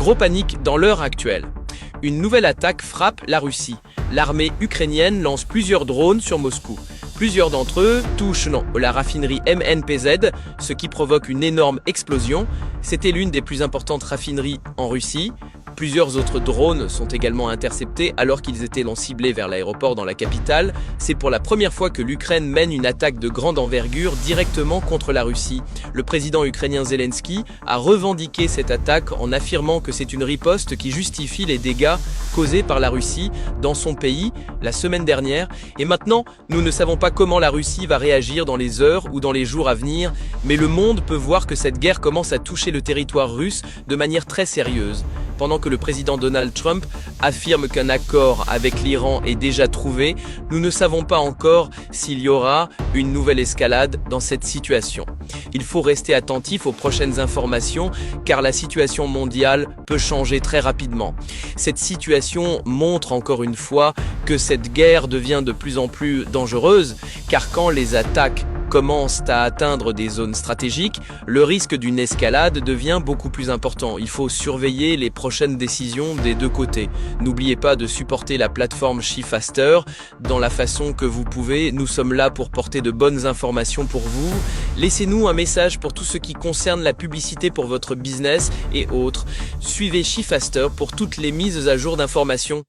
Gros panique dans l'heure actuelle. Une nouvelle attaque frappe la Russie. L'armée ukrainienne lance plusieurs drones sur Moscou. Plusieurs d'entre eux touchent la raffinerie MNPZ, ce qui provoque une énorme explosion. C'était l'une des plus importantes raffineries en Russie. Plusieurs autres drones sont également interceptés alors qu'ils étaient ciblés vers l'aéroport dans la capitale. C'est pour la première fois que l'Ukraine mène une attaque de grande envergure directement contre la Russie. Le président ukrainien Zelensky a revendiqué cette attaque en affirmant que c'est une riposte qui justifie les dégâts causés par la Russie dans son pays la semaine dernière. Et maintenant, nous ne savons pas comment la Russie va réagir dans les heures ou dans les jours à venir, mais le monde peut voir que cette guerre commence à toucher le territoire russe de manière très sérieuse. Pendant que le président Donald Trump affirme qu'un accord avec l'Iran est déjà trouvé, nous ne savons pas encore s'il y aura une nouvelle escalade dans cette situation. Il faut rester attentif aux prochaines informations car la situation mondiale peut changer très rapidement. Cette situation montre encore une fois que cette guerre devient de plus en plus dangereuse car quand les attaques commencent à atteindre des zones stratégiques, le risque d'une escalade devient beaucoup plus important. Il faut surveiller les prochaines décisions des deux côtés. N'oubliez pas de supporter la plateforme SheFaster dans la façon que vous pouvez. Nous sommes là pour porter de bonnes informations pour vous. Laissez-nous un message pour tout ce qui concerne la publicité pour votre business et autres. Suivez SheFaster pour toutes les mises à jour d'informations.